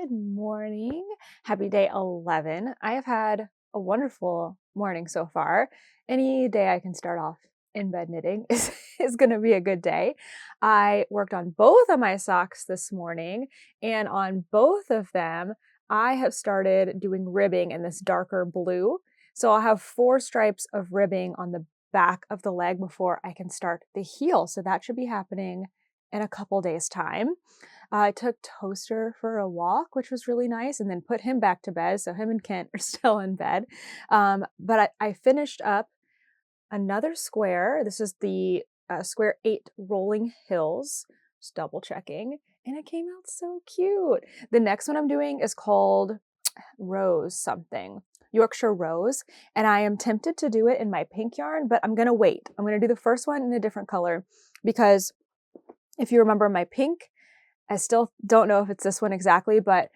Good morning. Happy day 11. I have had a wonderful morning so far. Any day I can start off in bed knitting is going to be a good day. I worked on both of my socks this morning, and on both of them, I have started doing ribbing in this darker blue. So I'll have 4 stripes of ribbing on the back of the leg before I can start the heel. So that should be happening in a couple days' time. I took Toaster for a walk, which was really nice, and then put him back to bed. So him and Kent are still in bed. But I finished up another square. This is the square 8 rolling hills. Just double checking. And it came out so cute. The next one I'm doing is called Rose something. Yorkshire Rose. And I am tempted to do it in my pink yarn, but I'm going to wait. I'm going to do the first one in a different color because if you remember my pink, I still don't know if it's this one exactly, but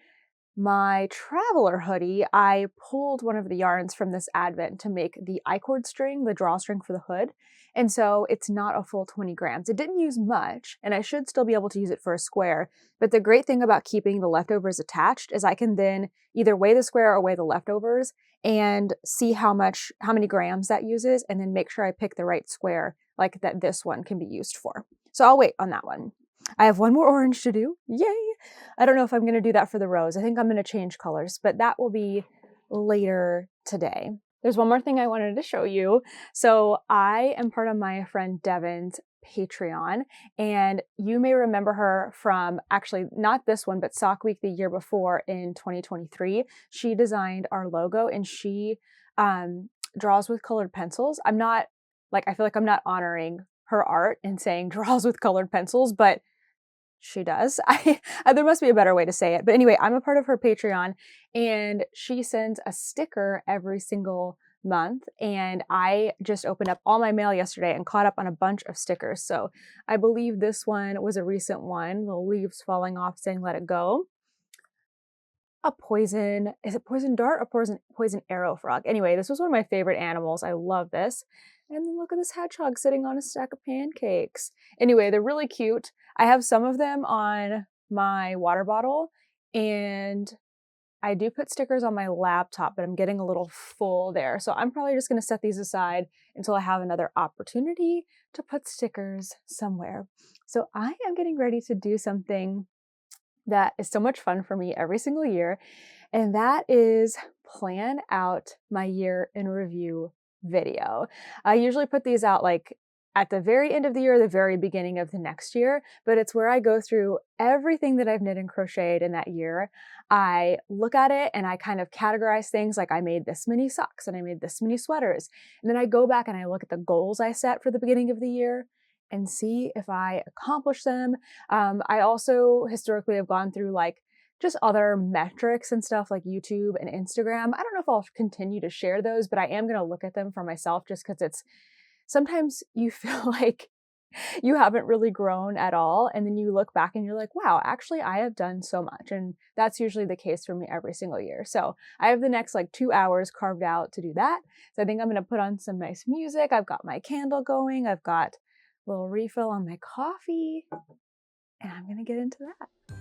my traveler hoodie, I pulled one of the yarns from this advent to make the I-cord string, the drawstring for the hood. And so it's not a full 20 grams. It didn't use much, and I should still be able to use it for a square. But the great thing about keeping the leftovers attached is I can then either weigh the square or weigh the leftovers and see how many grams that uses, and then make sure I pick the right square like that this one can be used for. So I'll wait on that one. I have one more orange to do. Yay! I don't know if I'm going to do that for the rose. I think I'm going to change colors, but that will be later today. There's one more thing I wanted to show you. So I am part of my friend Devin's Patreon, and you may remember her from actually not this one, but Sock Week the year before in 2023. She designed our logo, and she draws with colored pencils. I feel like I'm not honoring her art and saying draws with colored pencils, but she does. There must be a better way to say it. But anyway, I'm a part of her Patreon, and she sends a sticker every single month. And I just opened up all my mail yesterday and caught up on a bunch of stickers. So I believe this one was a recent one. The leaves falling off saying let it go. Is it poison dart or poison arrow frog? Anyway, this was one of my favorite animals. I love this. And then look at this hedgehog sitting on a stack of pancakes. Anyway, they're really cute. I have some of them on my water bottle, and I do put stickers on my laptop, but I'm getting a little full there. So I'm probably just going to set these aside until I have another opportunity to put stickers somewhere. So I am getting ready to do something that is so much fun for me every single year, and that is plan out my year in review video. I usually put these out like at the very end of the year, the very beginning of the next year, but it's where I go through everything that I've knit and crocheted in that year. I look at it and I kind of categorize things like I made this many socks and I made this many sweaters. And then I go back and I look at the goals I set for the beginning of the year and see if I accomplish them. I also historically have gone through like just other metrics and stuff like YouTube and Instagram. I don't know if I'll continue to share those, but I am going to look at them for myself just because sometimes you feel like you haven't really grown at all. And then you look back and you're like, wow, actually I have done so much. And that's usually the case for me every single year. So I have the next like 2 hours carved out to do that. So I think I'm going to put on some nice music. I've got my candle going. I've got a little refill on my coffee, and I'm going to get into that.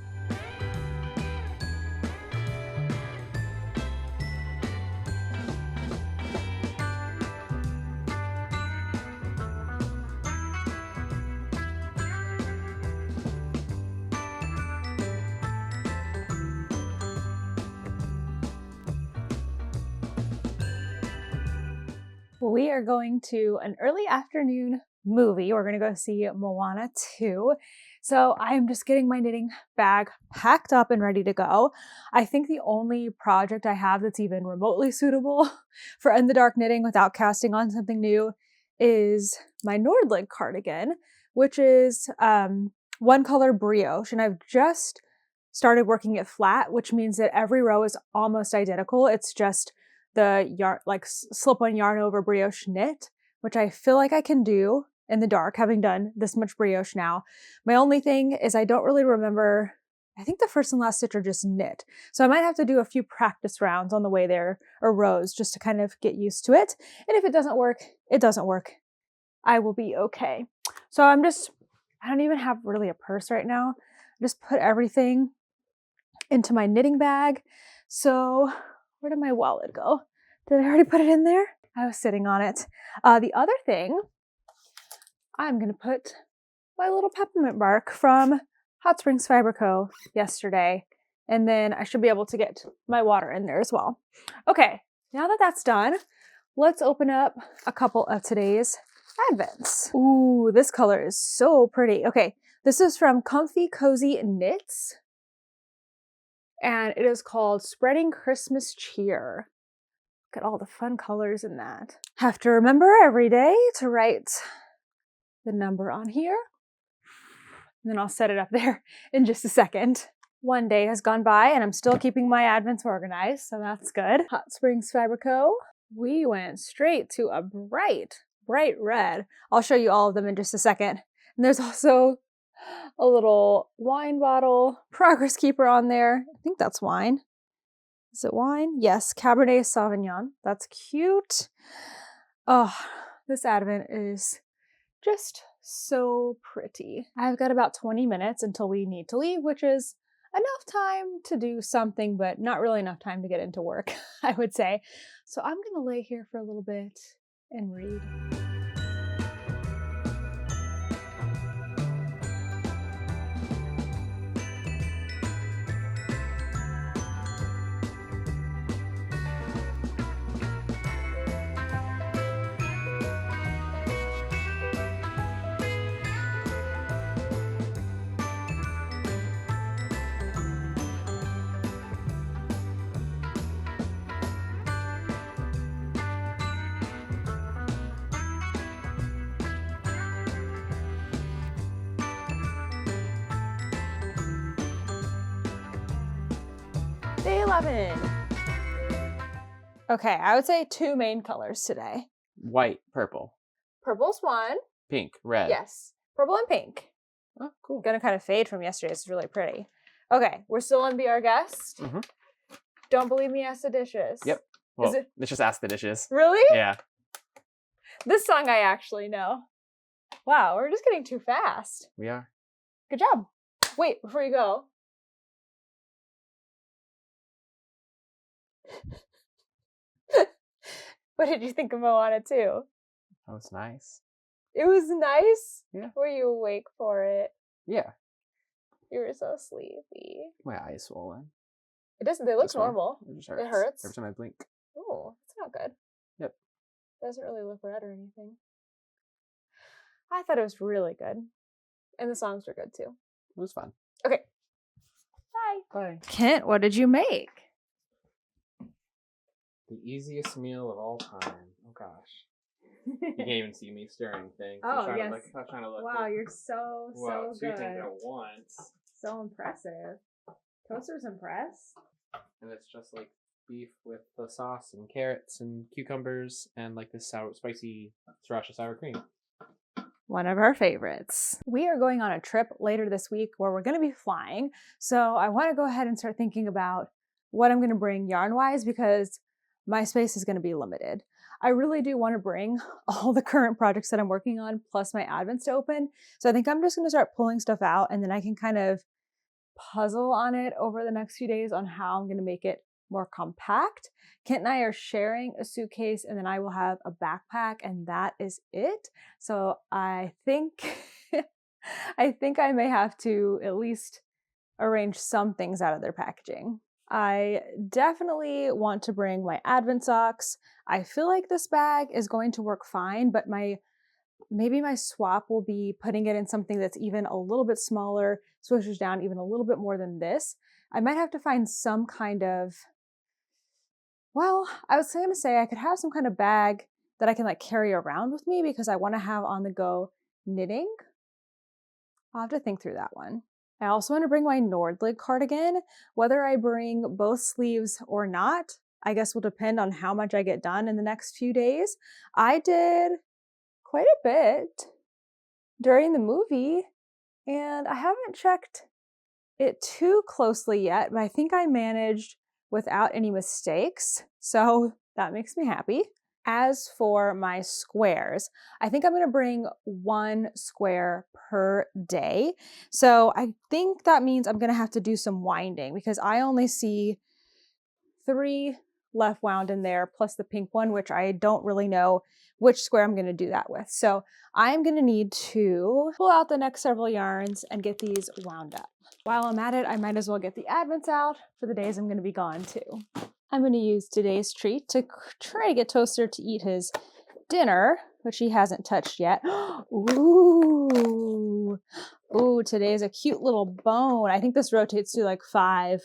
We are going to an early afternoon movie. We're going to go see Moana 2. So I am just getting my knitting bag packed up and ready to go. I think the only project I have that's even remotely suitable for in the dark knitting without casting on something new is my Nordlig cardigan, which is one color brioche. And I've just started working it flat, which means that every row is almost identical. It's just the yarn, like slip-on yarn over brioche knit, which I feel like I can do in the dark, having done this much brioche now. My only thing is I don't really remember, I think the first and last stitch are just knit. So I might have to do a few practice rounds on the way there, or rows, just to kind of get used to it. And if it doesn't work, it doesn't work. I will be okay. So I don't even have really a purse right now. I just put everything into my knitting bag. So where did my wallet go? Did I already put it in there? I was sitting on it. The other thing, I'm gonna put my little peppermint bark from Hot Springs Fiber Co. yesterday. And then I should be able to get my water in there as well. Okay, now that that's done, let's open up a couple of today's Advents. Ooh, this color is so pretty. Okay, this is from Comfy Cozy Knits. And it is called Spreading Christmas Cheer. Look at all the fun colors in that. Have to remember every day to write the number on here. And then I'll set it up there in just a second. One day has gone by and I'm still keeping my Advents organized, so that's good. Hot Springs Fiber Co. We went straight to a bright red. I'll show you all of them in just a second. And there's also a little wine bottle, Progress Keeper on there. I think that's wine. Is it wine? Yes, Cabernet Sauvignon. That's cute. Oh, this Advent is just so pretty. I've got about 20 minutes until we need to leave, which is enough time to do something, but not really enough time to get into work, I would say. So I'm gonna lay here for a little bit and read. Day 11. Okay, I would say two main colors today. White, purple. Purple's one. Pink, red. Yes, purple and pink. Oh, cool. Gonna kind of fade from yesterday. It's really pretty. Okay, we're still on Be Our Guest. Mm-hmm. Don't Believe Me, Ask the Dishes. Yep. Well, it... let's just ask the dishes. Really? Yeah. This song I actually know. Wow, we're just getting too fast. We are. Good job. Wait, before you go. What did you think of Moana 2? That was nice. It was nice? Yeah. Were you awake for it? Yeah. You were so sleepy. My eye's swollen. It doesn't, they look normal. It just hurts. It hurts? Every time I blink. Oh, that's not good. Yep. It doesn't really look red or anything. I thought it was really good. And the songs were good too. It was fun. Okay. Bye. Bye. Kent, what did you make? The easiest meal of all time. Oh gosh. You can't even see me stirring things. Oh, I'm yes. trying to look. Wow, you're so Wow, two good. things at once. So impressive. Toaster's impressed. And it's just like beef with the sauce and carrots and cucumbers and like this spicy sriracha sour cream. One of our favorites. We are going on a trip later this week where we're going to be flying. So I want to go ahead and start thinking about what I'm going to bring yarn-wise because my space is going to be limited. I really do want to bring all the current projects that I'm working on plus my Advents to open. So I think I'm just going to start pulling stuff out and then I can kind of puzzle on it over the next few days on how I'm going to make it more compact. Kent and I are sharing a suitcase and then I will have a backpack and that is it. So I think I may have to at least arrange some things out of their packaging. I definitely want to bring my Advent socks. I feel like this bag is going to work fine, but maybe my swap will be putting it in something that's even a little bit smaller, swishes down even a little bit more than this. I might have to find some kind of, well, I was going to say I could have some kind of bag that I can like carry around with me because I want to have on the go knitting. I'll have to think through that one. I also want to bring my Nordlig cardigan. Whether I bring both sleeves or not, I guess will depend on how much I get done in the next few days. I did quite a bit during the movie and I haven't checked it too closely yet, but I think I managed without any mistakes. So that makes me happy. As for my squares, I think I'm going to bring 1 square per day. So I think that means I'm going to have to do some winding because I only see 3 left wound in there plus the pink one, which I don't really know which square I'm going to do that with. So I'm going to need to pull out the next several yarns and get these wound up. While I'm at it, I might as well get the advents out for the days I'm going to be gone too. I'm going to use today's treat to try to get Toaster to eat his dinner, which he hasn't touched yet. Ooh, ooh, today is a cute little bone. I think this rotates to like 5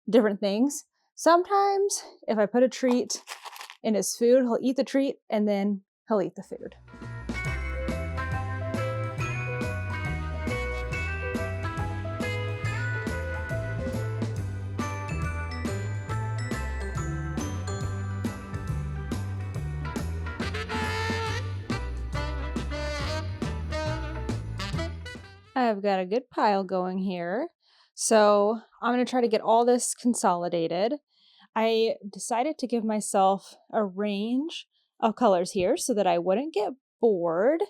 different things. Sometimes if I put a treat in his food, he'll eat the treat and then he'll eat the food. I've got a good pile going here. So I'm going to try to get all this consolidated. I decided to give myself a range of colors here so that I wouldn't get bored.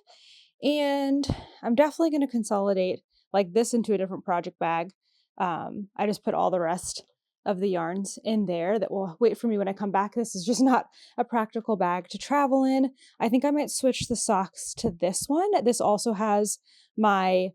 And I'm definitely going to consolidate like this into a different project bag. I just put all the rest of the yarns in there that will wait for me when I come back. This is just not a practical bag to travel in. I think I might switch the socks to this one. This also has my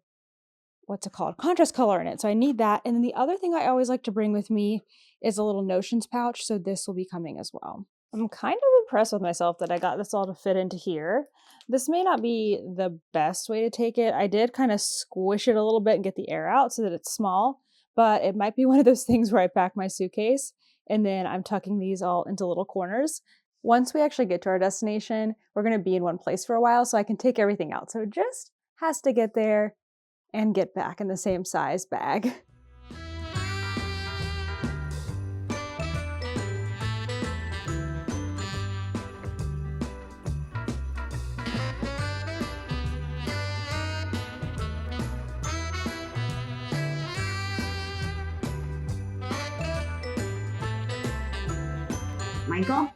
what's it called? Contrast color in it. So I need that. And then the other thing I always like to bring with me is a little notions pouch. So this will be coming as well. I'm kind of impressed with myself that I got this all to fit into here. This may not be the best way to take it. I did kind of squish it a little bit and get the air out so that it's small, but it might be one of those things where I pack my suitcase and then I'm tucking these all into little corners. Once we actually get to our destination, we're going to be in one place for a while so I can take everything out. So it just has to get there and get back in the same size bag. Michael?